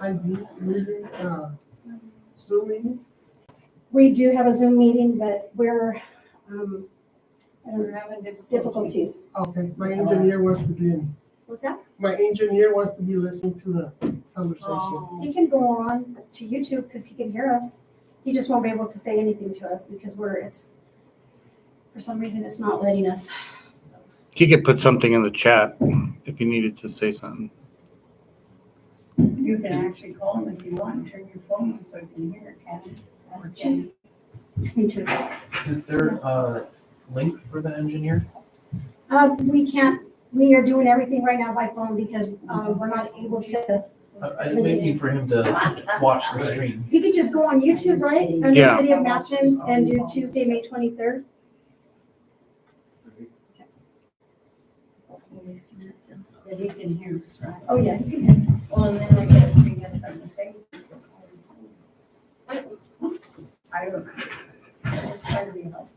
ID meeting, Zoom meeting? We do have a Zoom meeting, but we're, We're having difficulties. Okay, my engineer wants to be in. What's that? My engineer wants to be listening to the conversation. Oh, He can go on to YouTube because he can hear us. He just won't be able to say anything to us because for some reason, it's not letting us. So, He could put something in the chat if you needed to say something. you can actually call him if you want, and turn your phone on so you can hear it, Kathy. Is there a link for the engineer? We are doing everything right now by phone because we're not able to. Maybe for him to watch the stream. You could just go on YouTube, right? Under Yeah. City of Mapton and do Tuesday, May 23rd. That he can hear us, right? Oh, yeah, you can hear us. Well, and then I guess we got something to say. I don't know. It's trying to be helpful.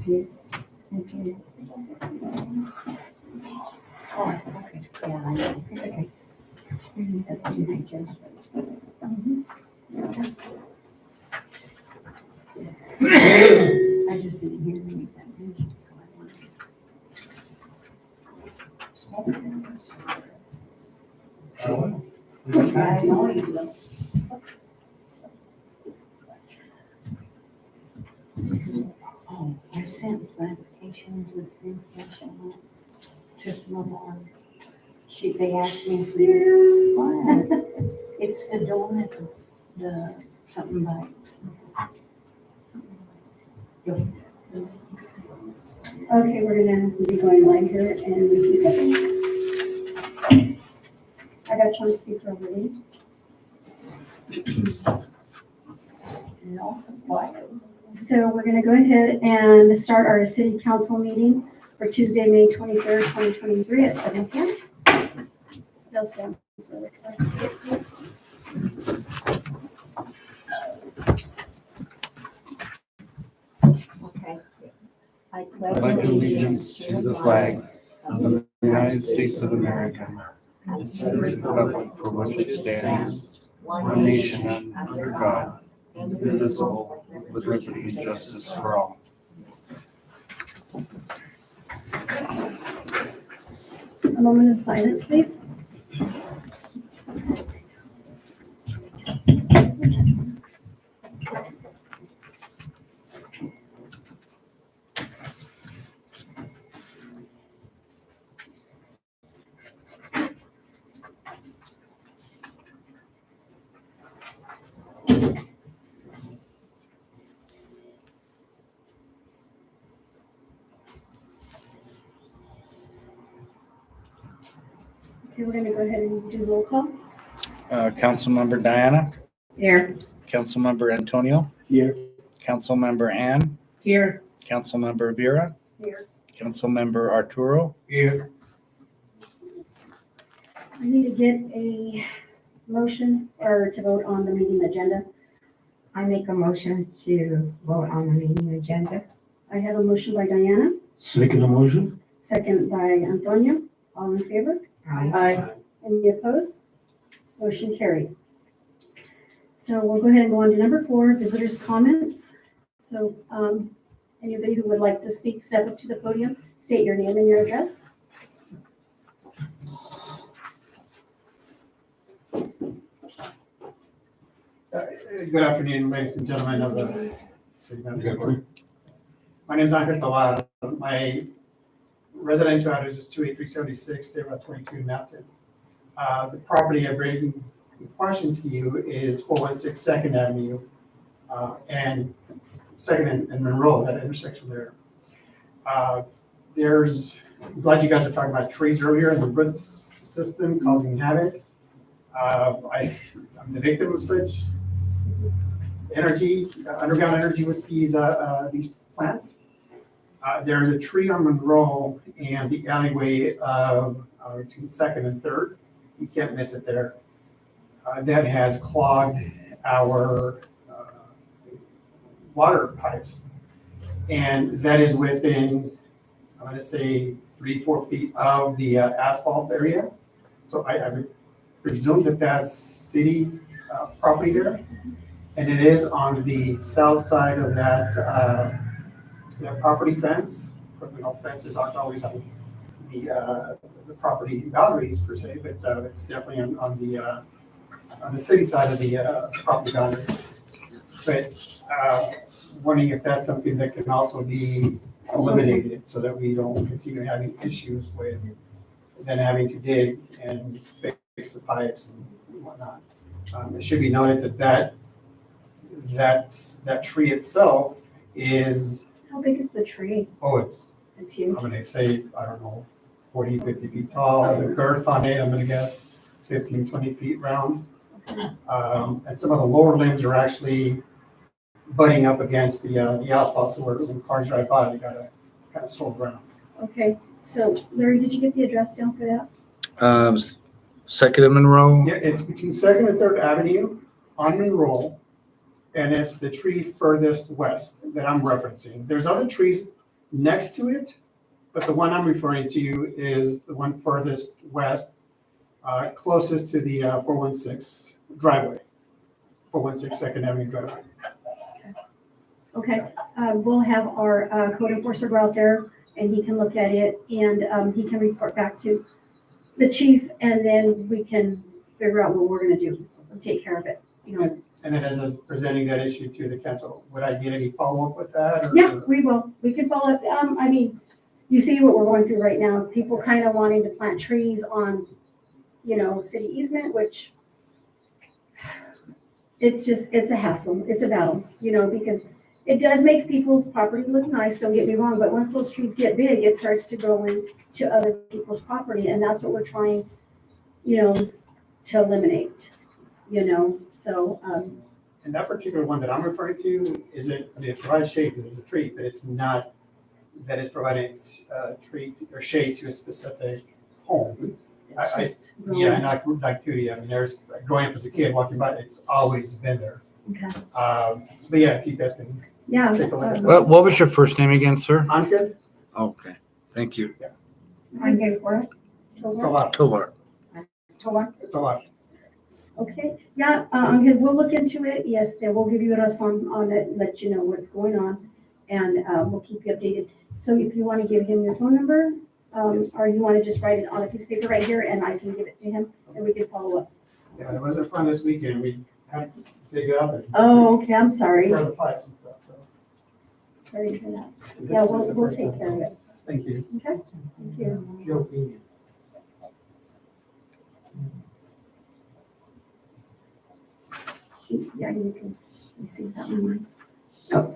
Yes. Okay. Oh, okay. Yeah, I know. Okay. I just didn't hear any of that mentioned, so I wanted to. I know you will. Oh, I sent some applications with information to some of ours. They asked me for it's the donut, the something bites. Okay, we're gonna be going live here in a few seconds. I got you on speaker already. No, what? So we're gonna go ahead and start our city council meeting for Tuesday, May 23rd, 2023 at 7 p.m. They'll stand. So let's get this. Okay. I pledge allegiance to the flag of the United States of America and to the republic for which it stands, one nation under God, indivisible, with liberty and justice for all. A moment of silence, please. Okay, we're gonna go ahead and do roll call. Councilmember Diana, Here. Councilmember Antonio, Here. Councilmember Ann, Here. Councilmember Vera, Here. Councilmember Arturo, Here. I need to get a motion or to vote on the meeting agenda. I make a motion to vote on the meeting agenda. I have a motion by Diana, Second motion? second by Antonio. All in favor? Aye. Any opposed? Motion carried. So we'll go ahead and go on to number 4, visitors' comments. So anybody who would like to speak, step up to the podium, state your name and your address. Good afternoon, ladies and gentlemen of the city manager. My name is Angel Tavar. My residential address is 28376, State Route 22, Mountain. The property I bring in question to you is 416 Second Avenue and Second and Monroe, that intersection there. I'm glad you guys are talking about trees earlier in the root system causing havoc. I I'm the victim of such energy, underground energy with these plants. There's a tree on Monroe and the alleyway of between Second and Third. You can't miss it there. That has clogged our water pipes. And that is within, I'm gonna say 3-4 feet of the asphalt area. So I would presume that that's city property there. And it is on the south side of that property fence. Of course, we know fences aren't always on the property boundaries per se, but it's definitely on the city side of the property boundary. But wondering if that's something that can also be eliminated so that we don't continue having issues with then having to dig and fix the pipes and whatnot. It should be noted that that tree itself is, How big is the tree? it's, It's huge. I'm gonna say, I don't know, 40, 50 feet tall. The girth on it, I'm gonna guess 15, 20 feet round. And some of the lower limbs are actually butting up against the asphalt to where when cars drive by, they gotta kind of slow down. Okay, so Larry, did you get the address down for that? Second and Monroe. Yeah, it's between Second and Third Avenue on Monroe, and it's the tree furthest west that I'm referencing. There's other trees next to it, but the one I'm referring to is the one furthest west, closest to the 416 driveway, 416 Second Avenue driveway. Okay, we'll have our code enforcer go out there and he can look at it and he can report back to the chief and then we can figure out what we're gonna do and take care of it, you know. And then as I was presenting that issue to the council, would I get any follow-up with that? or- Yeah, we will. We can follow up. I mean, you see what we're going through right now. People kind of wanting to plant trees on, you know, city easement, which it's a hassle. It's a battle, you know, because it does make people's property look nice, don't get me wrong, but once those trees get big, it starts to go into other people's property, and that's what we're trying, you know, to eliminate, you know, so, And that particular one that I'm referring to isn't, I mean, it provides shade because it's a tree, but it's not that it's providing tree or shade to a specific home. it's I- just. Yeah, not like Tootie, I mean, there's, growing up as a kid, walking by, it's always been there. Okay, But yeah, if you guys can yeah. take a look at What, that. what was your first name again, sir? Anke Okay, thank you. I get what? Tovar, Tovar. Tovar. Okay, yeah, okay, we'll look into it. Yes, they will give you a response on it, let you know what's going on, and we'll keep you updated. So if you want to give him your phone number, or you want to just write it on a piece of paper right here, and I can give it to him, and we can follow up. Yeah, it wasn't fun this weekend. We had to dig up and Oh, okay, I'm sorry. repair the pipes and stuff, so. Sorry to hear that. This Yeah, is we'll the first take one, care of so it. Thank you. Okay, thank you. Yeah, you can, let me see if that one mine. Oh,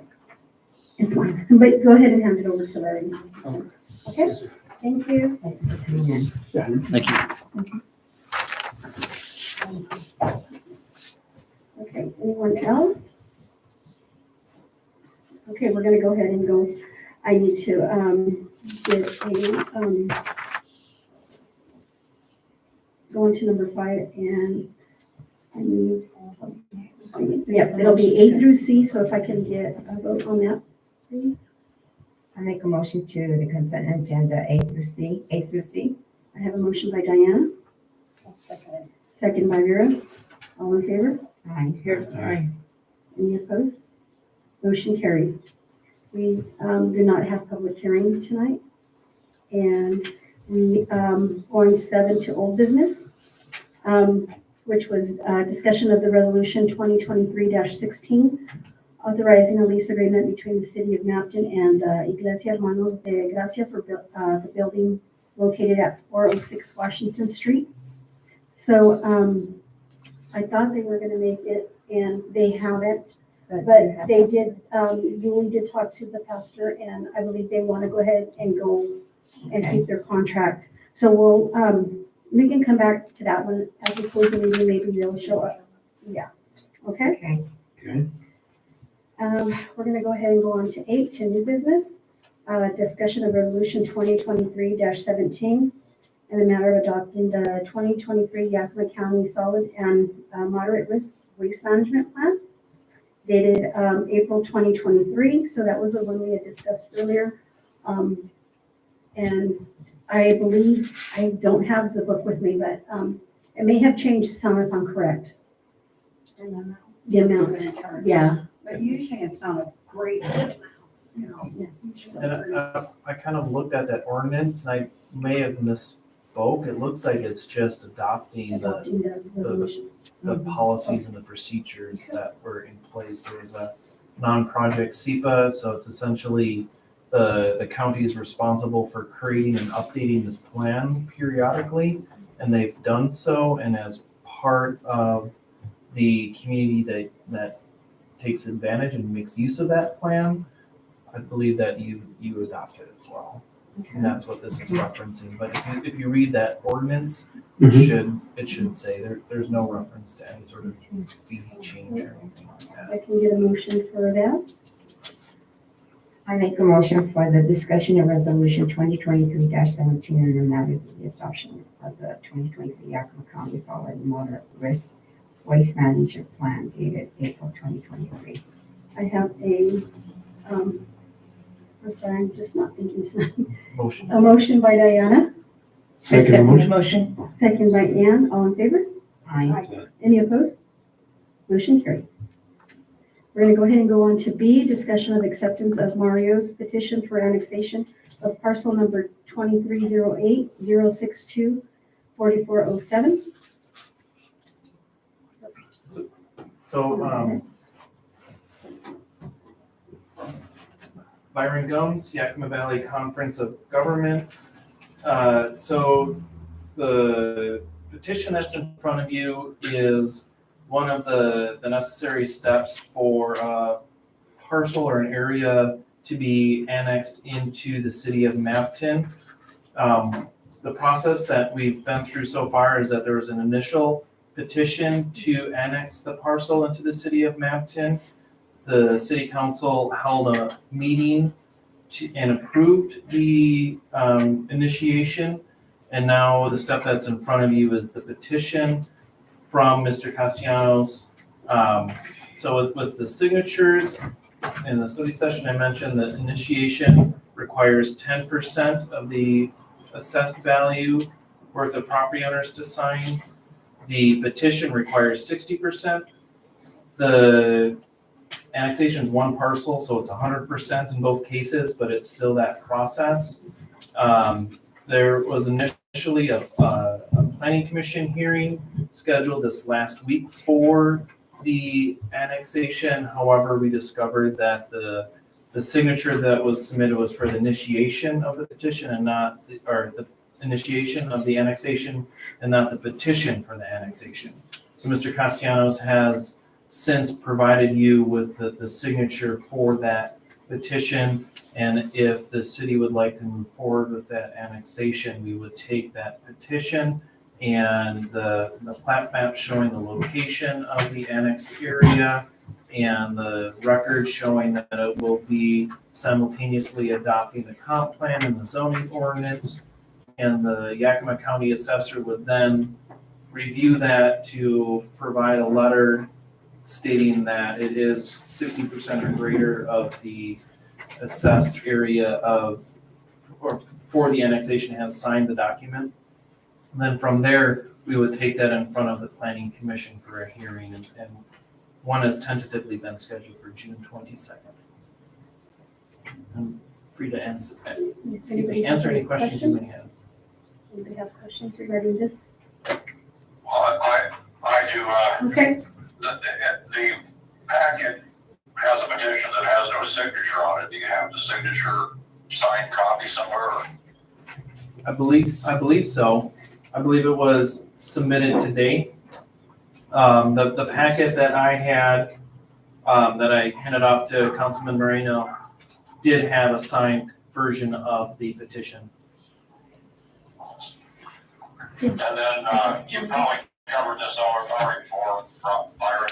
it's mine, but go ahead and hand it over to Larry. Okay, Excuse me. thank you. Yeah. Thank you. Okay, anyone else? Okay, we're gonna go ahead and go, I need to, get a, go into number 5 and I need, yep, it'll be A through C, so if I can get a vote on that, please. I make a motion to the consent agenda A through C. I have a motion by Diana. Second by Vera. All in favor? Aye. Any opposed? Motion carried. We do not have public hearing tonight. And we going 7 to old business, which was discussion of the resolution 2023-16, authorizing a lease agreement between the city of Mapton and Iglesia Hermanos de Gracia for the building located at 406 Washington Street. So I thought they were gonna make it and they haven't. But they did, Julie did talk to the pastor, and I believe they want to go ahead and go and keep their contract. So we'll, we can come back to that one as we close the meeting, maybe they'll show up, Okay? Okay. Okay. We're gonna go ahead and go on to 8, to new business. Discussion of resolution 2023-17 and the matter of adopting the 2023 Yakima County Solid and Moderate Risk Waste Management Plan dated April 2023. So that was the one we had discussed earlier. And I believe, I don't have the book with me, but it may have changed some if I'm correct. The amount, yeah. But usually it's not a great amount, you know. And I kind of looked at that ordinance and I may have misspoke. It looks like it's just adopting Adopting the resolution. the policies and the procedures that were in place. There was a non-project SEPA, so it's essentially the county is responsible for creating and updating this plan periodically, and they've done so, and as part of the community that takes advantage and makes use of that plan, I believe that you adopt it as well. And that's what this is referencing. But if you read that ordinance, it should say there's no reference to any sort of fee change or anything like that. I can get a motion for that. I make a motion for the discussion of resolution 2023-17 and the matters of the adoption of the 2023 Yakima County Solid and Moderate Risk Waste Management Plan dated April 2023. I have a, I'm sorry, I'm just not thinking tonight. Motion. A motion by Diana, Second motion. second by Ann, all in favor? Aye. Any opposed? Motion carried. We're going to go ahead and go on to B, discussion of acceptance of Mario's petition for annexation of parcel number 2308-062-4407. So, Byron Gums, Yakima Valley Conference of Governments. So the petition that's in front of you is one of the necessary steps for a parcel or an area to be annexed into the city of Mapton. The process that we've been through so far is that there was an initial petition to annex the parcel into the city of Mapton. The city council held a meeting and approved the initiation. And now the step that's in front of you is the petition from Mr. Castellanos. So with the signatures in the study session, I mentioned that initiation requires 10% of the assessed value worth of property owners to sign. The petition requires 60%. The annexation is one parcel, so it's 100% in both cases, but it's still that process. There was initially a planning commission hearing scheduled this last week for the annexation. However, we discovered that the signature that was submitted was for the initiation of the petition and not, or the initiation of the annexation and not the petition for the annexation. So Mr. Castellanos has since provided you with the signature for that petition. And if the city would like to move forward with that annexation, we would take that petition and the plat map showing the location of the annexed area and the record showing that it will be simultaneously adopting the comp plan and the zoning ordinance. And the Yakima County assessor would then review that to provide a letter stating that it is 60% or greater of the assessed area of, or for the annexation has signed the document. And then from there, we would take that in front of the planning commission for a hearing, and one has tentatively been scheduled for June 22nd. I'm free to answer any questions you may have. Anybody have questions regarding this? I do, Okay, the packet has a petition that has no signature on it. Do you have the signature signed copy somewhere? Or? I believe so. I believe it was submitted today. The packet that I had, that I handed off to Councilman Moreno did have a signed version of the petition. And then you probably covered this already for Byron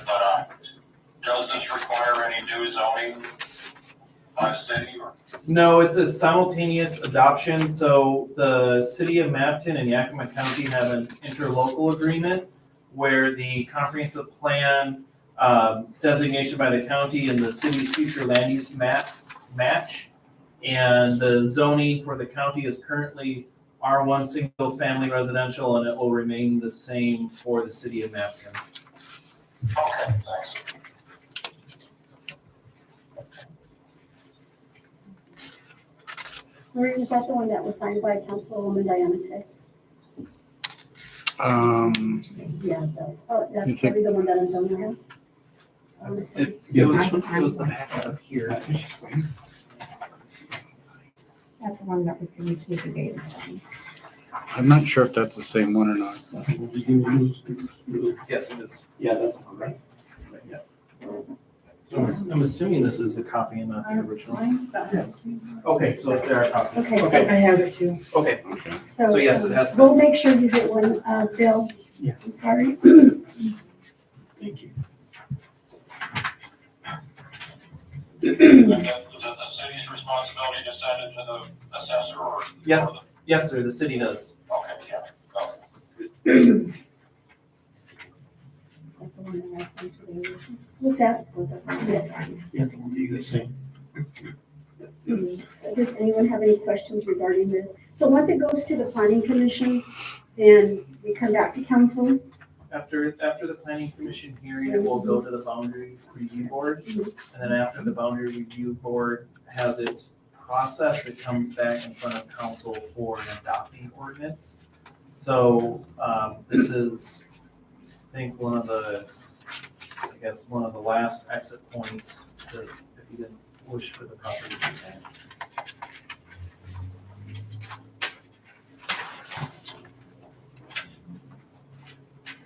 No, it's a simultaneous adoption, so the city of Mapton and Yakima County have an interlocal agreement where the comprehensive plan designation by the county and the city's future land use match. And the zoning for the county is currently R1 single family residential, and it will remain the same for the city of Mapton. Okay, thanks. Marie, was that the one that was signed by Councilwoman Diana Tay? Yeah, that's You think- probably the one that Antonio has. It was the packet up here. Is that the one that was given to me today to sign? I'm not sure if that's the same one or not. Yes, it is. Yeah, that's one, right? Yeah. So I'm assuming this is a copy and not the original. Yes. Okay, so there are copies. Okay, so, I have it too. Okay, so. so yes, it has been. We'll make sure you get one, Bill. Yeah. I'm sorry. Thank you. Is that the city's responsibility to send it to the assessor or? Yes. Yes, sir, the city does. Okay, yeah, okay. What's that? Yes. Yeah, the one you guys say. So does anyone have any questions regarding this? So once it goes to the planning commission, then we come back to council. After the planning commission hearing, it will go to the boundary review board. And then after the boundary review board has its process, it comes back in front of council for an adopting ordinance. So, this is, I think, one of the last exit points that if you didn't wish for the property to be annexed.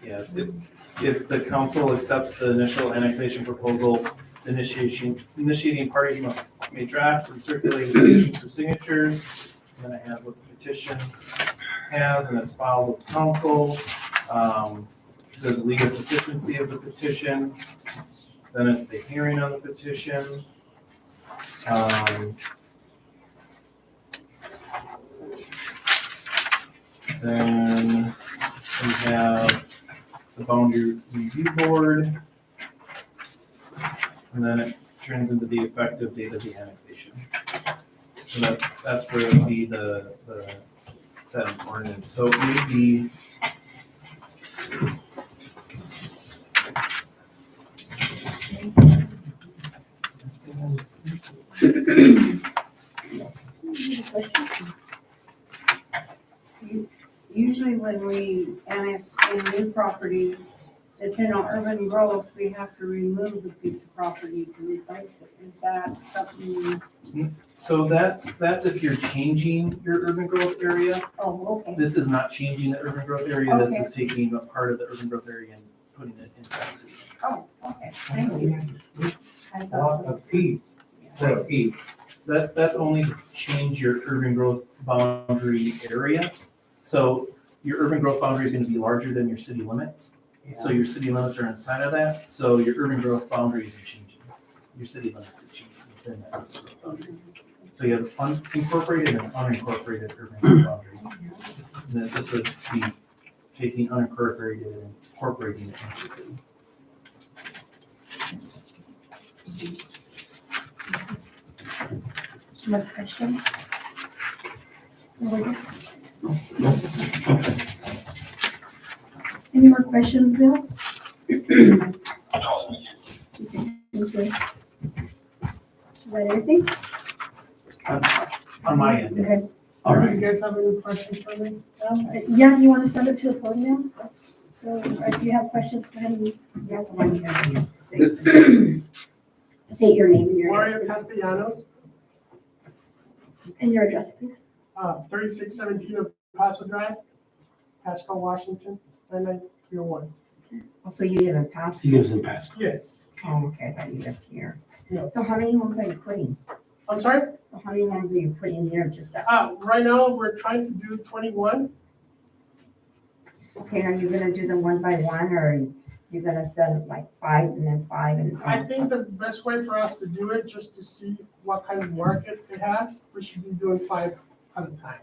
Yeah, if the council accepts the initial annexation proposal, initiating parties may draft and circulate petitions for signatures. And then it has what the petition has, and it's filed with council. There's a legal sufficiency of the petition. Then it's the hearing on the petition. Then we have the boundary review board. And then it turns into the effective date of the annexation. So that's where it would be the set of ordinance. So it would be. Usually when we annex a new property that's in our urban growth, we have to remove a piece of property to replace it. Is that something? So that's if you're changing your urban growth area. Oh, okay. This is not changing the urban growth area. This Okay. is taking a part of the urban growth area and putting it inside the city. Oh, okay, thank you. I thought so. That's only to change your urban growth boundary area. So your urban growth boundary is going to be larger than your city limits. So your city limits are inside of that. So your urban growth boundary isn't changing. Your city limits are changing within that urban growth boundary. So you have unincorporated and unincorporated urban growth boundary. And then this would be taking unincorporated and incorporating it into the city. More questions? No, we're good. Any more questions, Bill? No, thank you. Thank you. Is that everything? On my end, yes. All Do right. you guys have any questions for me? Yeah, you want to send it to the podium? So if you have questions, go ahead and Yes, the one you guys say. State your name and your Mario address. Castellanos, and your address, please. 3617 of Paso Drive, Pasco, Washington, 99301. Also, you live in Pasco? He lives in Pasco. Yes. Oh, okay, I thought you lived here. No. So how many homes are you putting? I'm sorry? So how many homes are you putting here? Just that? Right now, we're trying to do 21. Okay, are you gonna do them one by one or you're gonna set it like 5 and then 5 and. I think the best way for us to do it, just to see what kind of market it has, we should be doing 5 at a time.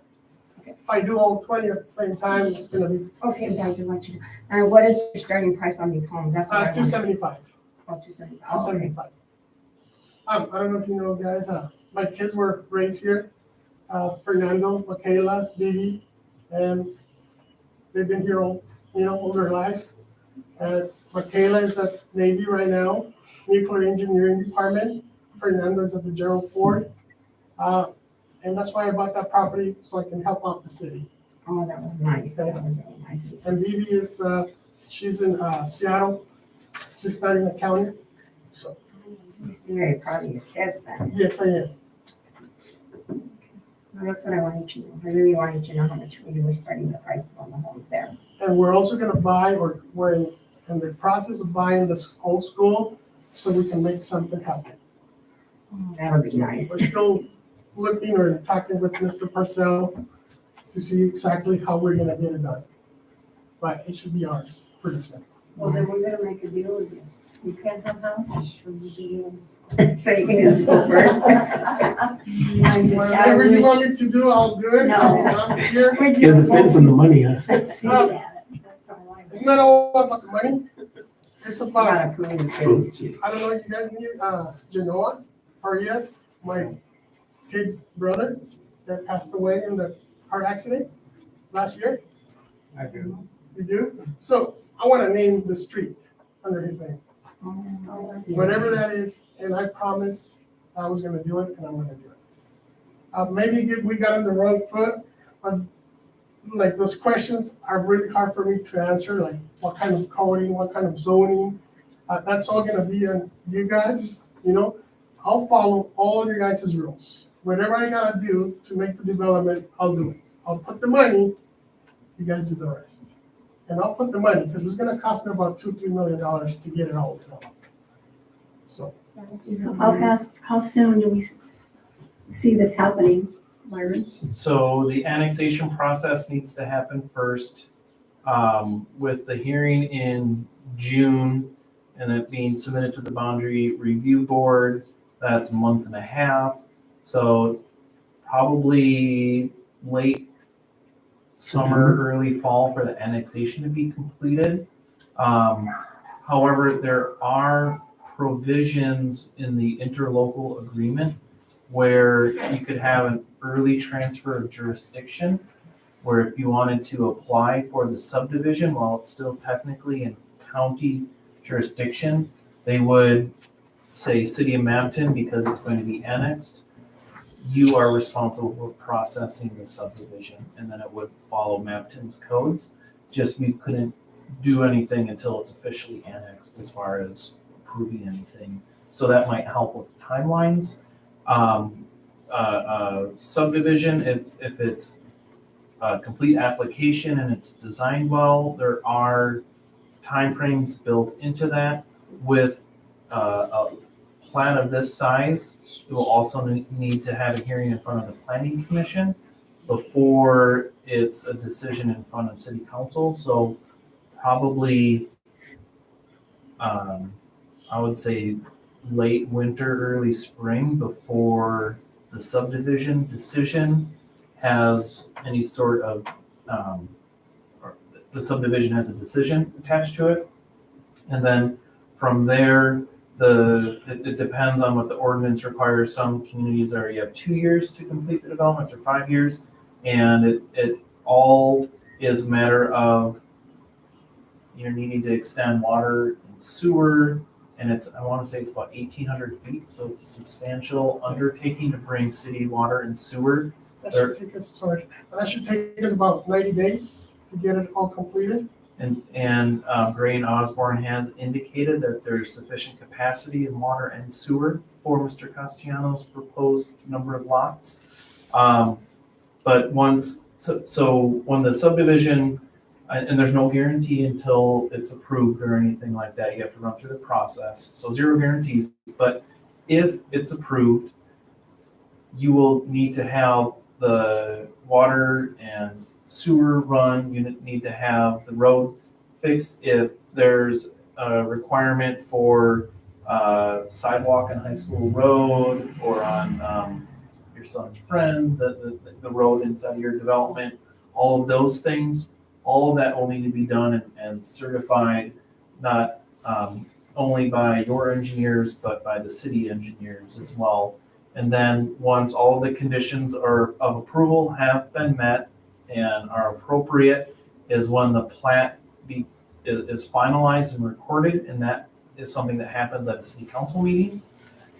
If I do all 20 at the same time, it's gonna be Okay, yeah, I do want you to, what is your starting price on these homes? That's what I want. 275. 275. Oh, okay. 275. I don't know if you know, guys, my kids were raised here, Fernando, Michaela, Vivi, and they've been here all their lives. Michaela is at Navy right now, nuclear engineering department. Fernando is at the Gerald Ford. And that's why I bought that property, so I can help out the city. Oh, that was nice. That was really nice. And Vivi is, she's in Seattle, she's studying accounting. So, You're very proud of your kids then. yes, I am. Well, that's what I wanted to know. I really wanted to know how much you were starting the prices on the homes there. And we're also gonna buy, or we're in the process of buying this old school, so we can make something happen. That would be nice. We're still looking or talking with Mr. Parcell to see exactly how we're gonna get it done. But it should be ours, pretty soon. Well, then we're gonna make a deal with you. You can't have houses till you do So you can do the school first. Whatever you want me to do, I'll do it. I mean, I'm here. It depends on the money, huh? Succeed at it, that's all I. It's not all about the money. It's about, Gotta prove the city. I don't know if you guys knew, Genoa, Arias, my kid's brother that passed away in the car accident last year. I do. You do? So I want to name the street under his name, whatever that is, and I promised I was gonna do it, and I'm gonna do it. Maybe we got on the wrong foot, but like those questions are really hard for me to answer, like what kind of coding, what kind of zoning. That's all gonna be on you guys, I'll follow all of your guys' rules. Whatever I gotta do to make the development, I'll do it. I'll put the money, you guys do the rest. And I'll put the money, because it's gonna cost me about $2-3 million to get it all developed. So, So how soon do we see this happening, Myron? So the annexation process needs to happen first, with the hearing in June and it being submitted to the boundary review board. That's a month and a half. So probably late summer, early fall for the annexation to be completed. However, there are provisions in the interlocal agreement where you could have an early transfer of jurisdiction, where if you wanted to apply for the subdivision while it's still technically in county jurisdiction, they would say City of Mapleton, because it's going to be annexed, you are responsible for processing the subdivision, and then it would follow Mapleton's codes. Just we couldn't do anything until it's officially annexed as far as approving anything. So that might help with timelines. Subdivision, if it's a complete application and it's designed well, there are timeframes built into that. With a plan of this size, it will also need to have a hearing in front of the planning commission before it's a decision in front of city council. So probably, I would say late winter, early spring before the subdivision decision has any sort of, or the subdivision has a decision attached to it. And then from there, it depends on what the ordinance requires. Some communities you have 2 years to complete the developments or 5 years. And it all is a matter of you're needing to extend water and sewer. And I want to say it's about 1,800 feet. So it's a substantial undertaking to bring city water and sewer. that should take us about 90 days to get it all completed. And Gray and Osborne has indicated that there's sufficient capacity in water and sewer for Mr. Castellanos' proposed number of lots. But when the subdivision, and there's no guarantee until it's approved or anything like that, you have to run through the process. So 0 guarantees, but if it's approved, you will need to have the water and sewer run, you need to have the road fixed. If there's a requirement for sidewalk on High School Road or on your son's friend, the road inside your development, all of those things, all of that will need to be done and certified, not only by your engineers, but by the city engineers as well. And then once all of the conditions of approval have been met and are appropriate, is when the plat is finalized and recorded, and that is something that happens at a city council meeting.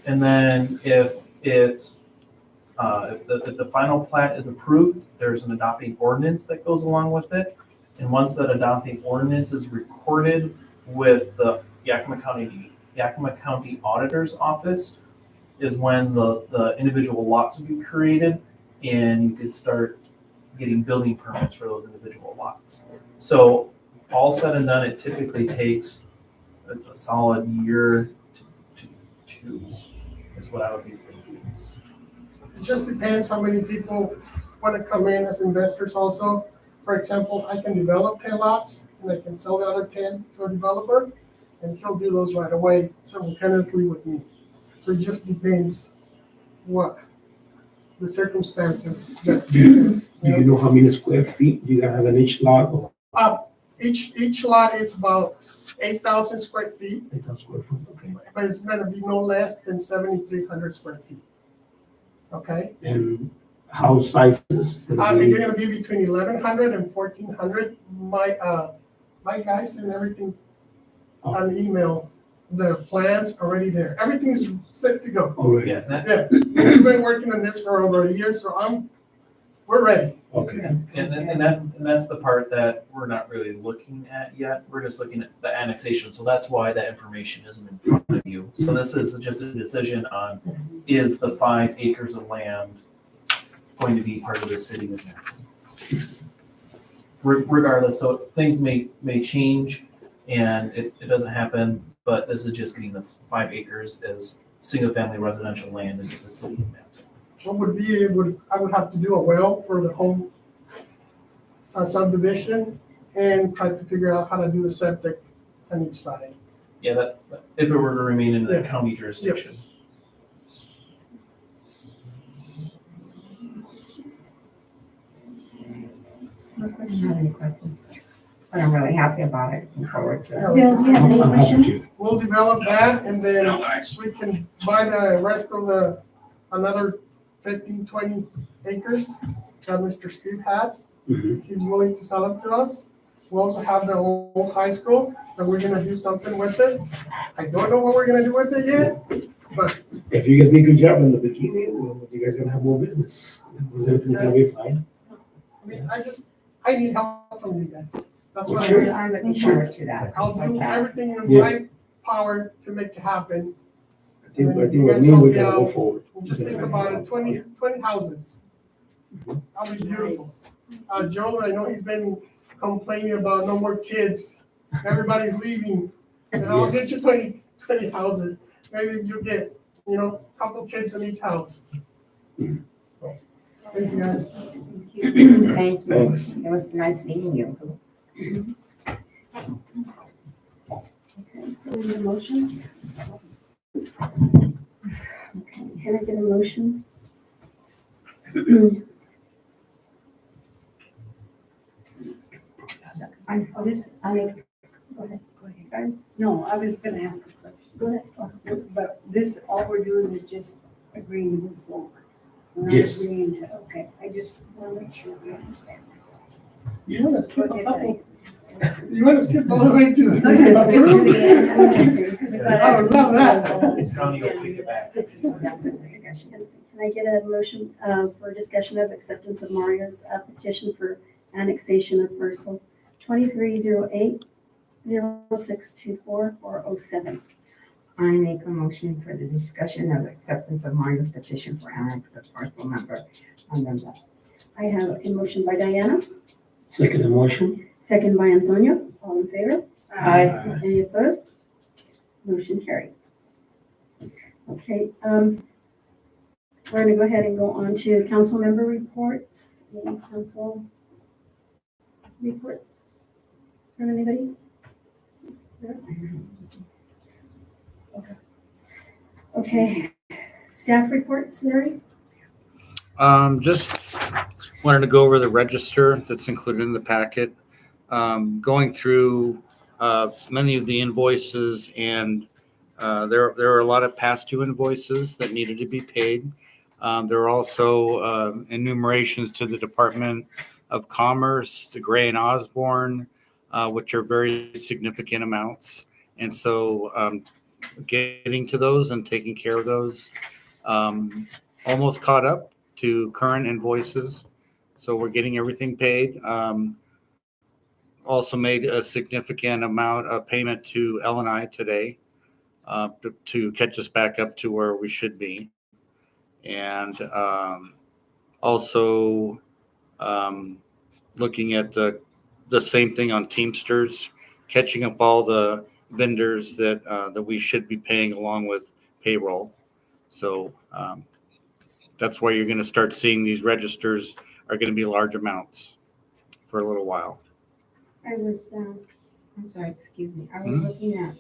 And then if the final plat is approved, there's an adopting ordinance that goes along with it. And once that adopting ordinance is recorded with the Yakima County Auditor's Office, is when the individual lots will be created, and you could start getting building permits for those individual lots. So all said and done, it typically takes a solid year to two, is what I would be thinking. It just depends how many people want to come in as investors also. For example, I can develop 10 lots and I can sell the other 10 to a developer, and he'll do those right away simultaneously with me. So it just depends what the circumstances that Do you know how many square feet you gotta have in each lot or Each lot is about 8,000 square feet, 8,000 square foot? Okay. but it's gonna be no less than 7,300 square feet. Okay? And house sizes? They're gonna be between 1,100 and 1,400. My guys and everything on email, the plans already there. Everything's set to go. Already, Yeah, that, Yeah, we've been working on this for over a year, so we're ready. okay. and that's the part that we're not really looking at yet. We're just looking at the annexation, so that's why that information isn't in front of you. So this is just a decision on, is the 5 acres of land going to be part of the city of Marion? Regardless, so things may change and it doesn't happen, but this is just getting the 5 acres as single-family residential land into the city of Marion. What would be, I would have to do a well for the home subdivision and try to figure out how to do the septic on each side. Yeah, that if it were to remain in the Yeah. county jurisdiction. I don't have any questions, but I'm really happy about it. Looking forward to it. Bill, do you have any I'm happy questions? to. We'll develop that and then No, thanks. we can buy the rest of another 15, 20 acres that Mr. Steve has. Mhm. He's willing to sell it to us. We also have the old high school that we're gonna do something with it. I don't know what we're gonna do with it yet, but If you guys do a good job in the beginning, well, you guys gonna have more business. Because everything's gonna be fine. I mean, I need help from you guys. That's what Sure. I I'm looking forward to that. I'll do everything in Yeah. my power to make it happen. I think with me, we gotta go forward. Just think about it, 20 houses. That'll be beautiful. Joe, I know he's been complaining about no more kids. Everybody's leaving. And I'll get you 20 houses. Maybe you'll get, a couple kids in each house. So, thank you guys. Thank you. Thanks. It was nice meeting you. Okay, so we need a motion. Okay, can I get a motion? I make, Go ahead. No, I was gonna ask a question. Go ahead. But this, all we're doing is just agreeing to move forward. We're not Yes. agreeing to, okay, I just wanna make sure we understand. You want to skip Go a ahead, couple? You want to skip all the way to the? Let's get to the end. I would love that. County will kick it back. that's a discussion. Can I get a motion for discussion of acceptance of Mario's petition for annexation of parcel 2308-0624-407? I make a motion for the discussion of acceptance of Mario's petition for annex of parcel number on the left. I have a motion by Diana, Second emotion? second by Antonio. All in favor? Aye. Any opposed? Motion carried. Okay, we're going to go ahead and go on to council member reports. Any council reports from anybody? Okay, staff reports, Larry? Just wanted to go over the register that's included in the packet. Going through many of the invoices, and there are a lot of past due invoices that needed to be paid. There are also enumerations to the Department of Commerce, the Gray and Osborne, which are very significant amounts. And so getting to those and taking care of those, almost caught up to current invoices. So we're getting everything paid. Also made a significant amount of payment to L&I today to catch us back up to where we should be. And also looking at the same thing on Teamsters, catching up all the vendors that we should be paying along with payroll. So that's why you're going to start seeing these registers are going to be large amounts for a little while. I was, I'm sorry, excuse me. I was looking at,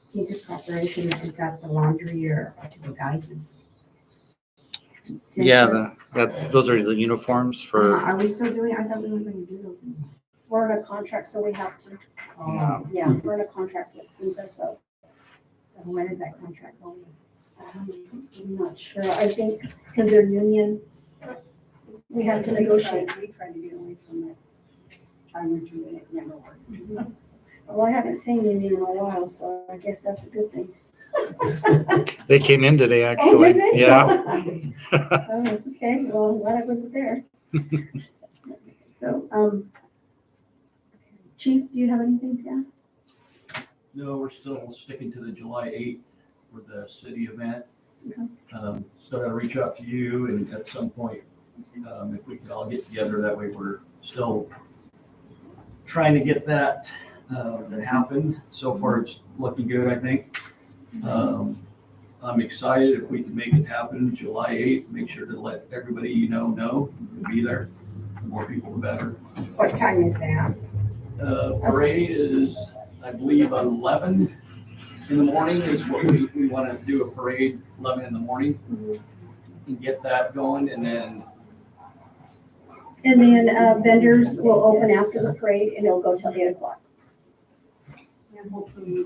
Cetus Corporation, is that the laundry or to the guys'? Yeah, those are the uniforms for. Are we still doing, I thought we were going to do those. We're in a contract, so we have to. Yeah, we're in a contract with Cintas, so When is that contract going? I'm not sure. I think because they're union, we had to negotiate. We tried to get away from it. Time or two, and it never worked. Well, I haven't seen union in a while, so I guess that's a good thing. They came in today, actually. did they? Yeah. Oh, okay, well, I'm glad I wasn't there. So, Chief, do you have anything to add? No, we're still sticking to the July 8th for the city event. Okay. Still gotta reach out to you, and at some point, if we can all get together, that way we're still trying to get that to happen. So far, it's looking good, I think. I'm excited if we can make it happen July 8th. Make sure to let everybody you know to be there. The more people, the better. What time is that? Parade is, I believe, 11 in the morning is what we want to do, a parade, 11 in the morning. And get that going, and then Vendors will open after the parade and it'll go till 8 o'clock. And hopefully,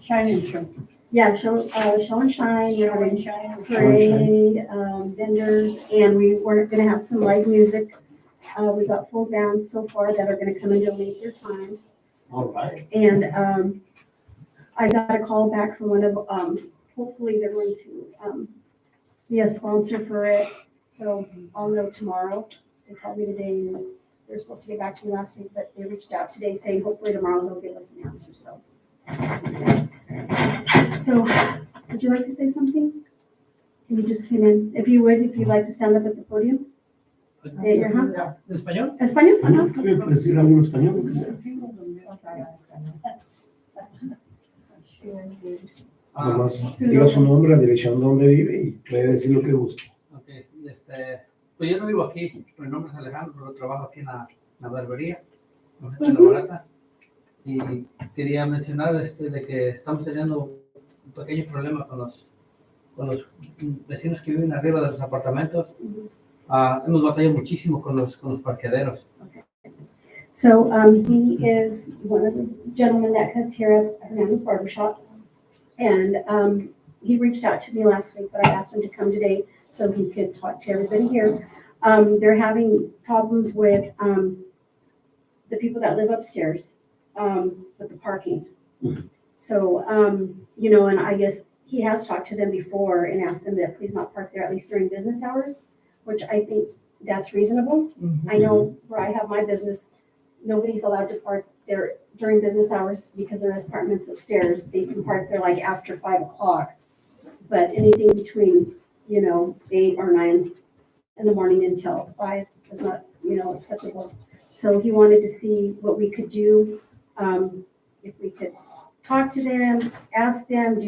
shine and show. Yeah, show and shine, Show and shine. parade, vendors, and we're gonna have some live music. We've got full bands so far that are gonna come and donate their time. All right. And I got a call back from one of, hopefully they're going to be a sponsor for it. So I'll know tomorrow. They called me today and they're supposed to get back to me last week, but they reached out today saying hopefully tomorrow they'll give us an answer, so. So, would you like to say something? You just came in. If you'd like to stand up at the podium. Stay at your hand. ¿En español? Español? Ajá. ¿Puedes decir algo en español? Lo que sea. Nomás diga su nombre, la dirección donde vive y puede decir lo que guste. Okay, pues yo no vivo aquí, mi nombre es Alejandro, pero trabajo aquí en la barbería, en la barata. Y quería mencionar de que estamos teniendo un pequeño problema con los vecinos que viven arriba de los apartamentos. Hemos batallado muchísimo con los parqueaderos. So he is one of the gentlemen that cuts here at Hernandez Barbershop. And he reached out to me last week, but I asked him to come today so he could talk to everybody here. They're having problems with the people that live upstairs with the parking. So, and I guess he has talked to them before and asked them to please not park there, at least during business hours, which I think that's reasonable. I know where I have my business, nobody's allowed to park there during business hours because there is apartments upstairs. They can park there like after 5 o'clock. But anything between, 8 or 9 in the morning until 5 is not, acceptable. So he wanted to see what we could do, if we could talk to them, ask them,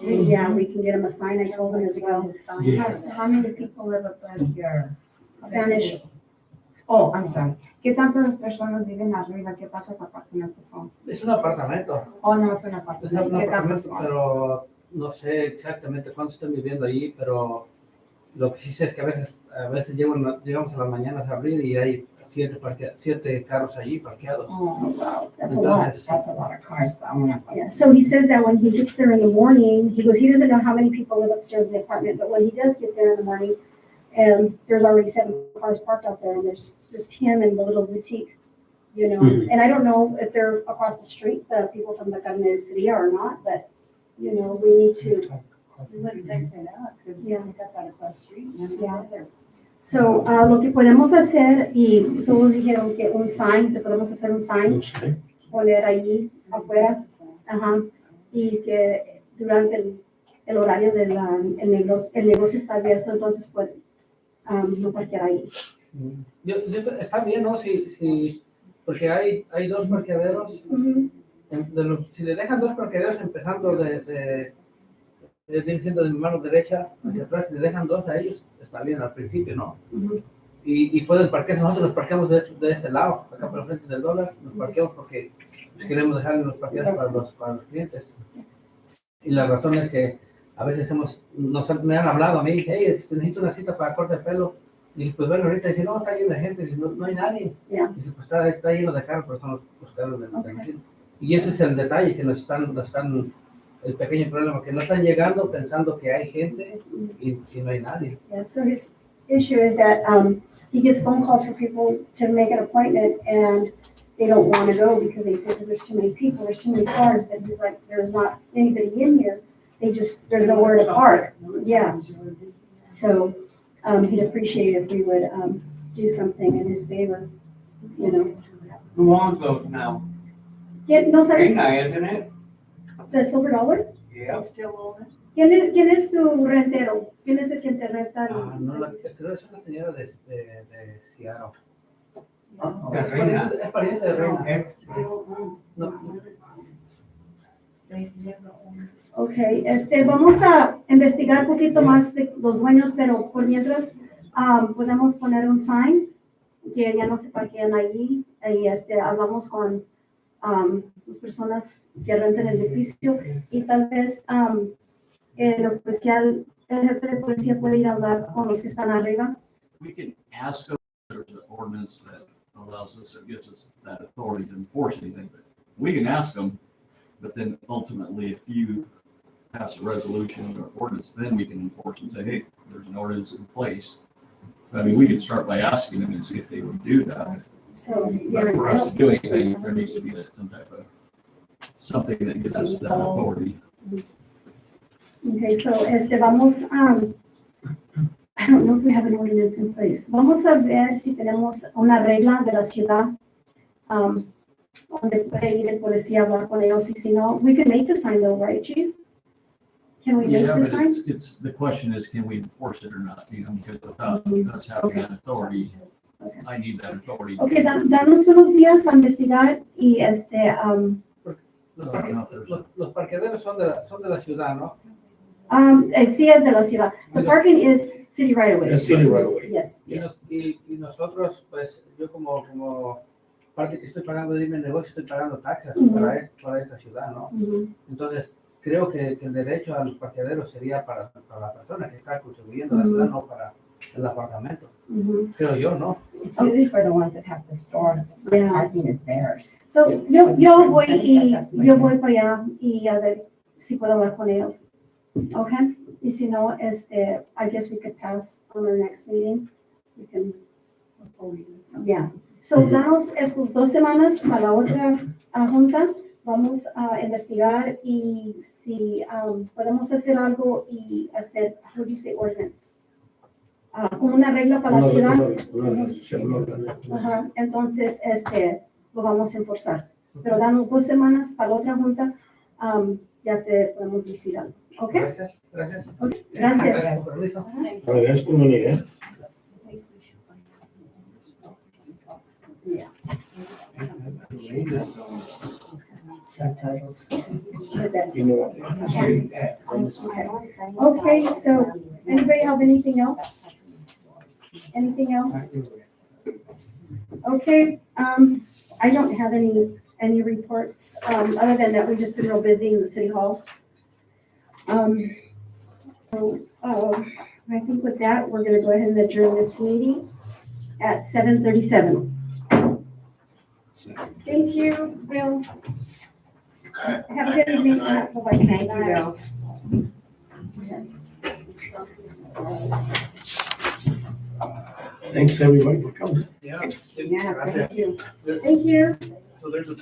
yeah, we can get them a sign. I told them as well. How many people live up here? Spanish. Oh, I'm sorry. ¿Qué tantas personas viven arriba? ¿Qué tantos apartamentos son? Es un apartamento. Oh, no, es un Es un apartamento. ¿Qué tantos apartamento, son? pero no sé exactamente cuántos están viviendo allí, pero lo que sí sé es que a veces llegamos a las mañanas a abrir y hay 7 carros allí parqueados. Oh, wow, that's a lot. Entonces- That's a lot of cars, but I'm not. Yeah, so he says that when he gets there in the morning, he goes, he doesn't know how many people live upstairs in the apartment, but when he does get there in the morning, there's already 7 cars parked out there, and there's just him and the little boutique, you know? Mhm. And I don't know if they're across the street, the people from the Carne de City or not, but, you know, we need to, We would have checked it out, because we Yeah. got that across the street, and then Yeah. there. so, lo que podemos hacer, y todos dijeron que un sign, que podemos hacer un sign, No sé. poner allí afuera, ajá, y que durante el horario del el negocio está abierto, entonces puede no parquear ahí. Está bien, ¿no? Porque hay 2 parqueaderos. Si le dejan 2 parqueaderos empezando viene siendo de mi mano derecha hacia atrás, si le dejan 2 a ellos, está bien al principio, ¿no? Ujú. Y pueden parquear, nosotros nos parqueamos de este lado, acá por el frente del dólar, nos parqueamos porque queremos dejar los parqueados para los clientes. Y la razón es que a veces me han hablado a mí, hey, necesito una cita para corte de pelo. Y dije, pues bueno, ahorita dice, no, está lleno de gente, dice, no hay nadie. Yeah. Dice, pues está lleno de carros, pero son los carros del tranquilo. Y ese es el detalle que nos están, el pequeño problema, que no están llegando pensando que hay gente y no hay nadie. Yeah, so his issue is that he gets phone calls for people to make an appointment and they don't want to go because they say there's too many people, there's too many cars, but he's like, there's not anybody in here. There's nowhere to park. Yeah. So he'd appreciate if we would do something in his favor, you know. Who owns those now? No sabes, Trina, isn't it? the Silver Dollar? Yeah. Still own it? ¿Quién es tu rentero? ¿Quién es el que te renta? No, creo que es una señora de Seattle. De Reina. Es pariente de Reina. Es- No, They never owned it. Okay, vamos a investigar un poquito más de los dueños, pero por mientras podemos poner un sign que ya no se parquean allí y hablamos con las personas que rentan el edificio y tal vez el jefe de policía puede ir a hablar con los que están arriba. We can ask them, there's an ordinance that allows us, or gives us that authority to enforce anything, but we can ask them, but then ultimately, if you pass a resolution or ordinance, then we can enforce and say, hey, there's an ordinance in place. I mean, we can start by asking them and see if they would do that. So, But for us to do anything, there needs to be some type of, something that gives us that authority. okay, so vamos I don't know if we have an ordinance in place. Vamos a ver si tenemos una regla de la ciudad donde puede ir el policía a hablar con ellos y si no, we can make the sign though, right, Chief? Can we make Yeah, the but sign? it's, the question is, can we enforce it or not, you know, because without us having that authority, Okay. I need that authority. Okay, danos unos días a investigar y Los parqueaderos son de la ciudad, ¿no? sí es de la ciudad. The parking is city right away. That's city right away. Yes. Y nosotros, pues, yo como parte que estoy pagando de mi negocio, estoy pagando taxas Ujú. para esa ciudad, ¿no? Ujú. Entonces, creo que el derecho a los parqueaderos sería para la persona que está contribuyendo, Ujú. ¿verdad? No para el apartamento. Ujú. Creo yo, ¿no? It's usually for the ones that have the store, Yeah. parking is theirs. So, yo voy para allá y a ver si puedo hablar con ellos. Okay? Y si no, I guess we could pass on our next meeting. We can, yeah. So, danos estos 2 semanas para la otra junta. Vamos a investigar y si podemos hacer algo y hacer, how do you say ordinance? Como una regla para la ciudad. Ajá, entonces, lo vamos a enforzar. Pero danos 2 semanas para la otra junta, ya te podemos decir algo. ¿Ok? Gracias. Gracias. Gracias por permiso. Agradezco por venir, ¿eh? Subtitles. You know, Okay, so anybody have anything else? Anything else? Okay, I don't have any reports, other than that we've just been real busy in the city hall. I think with that, we're gonna go ahead and adjourn this meeting at 7:37. Thank you, Bill. Okay. Have a good evening. Bye-bye. Thank you, Bill. Thanks, everybody, for coming. Yeah. Yeah, thank you. Thank you. So there's a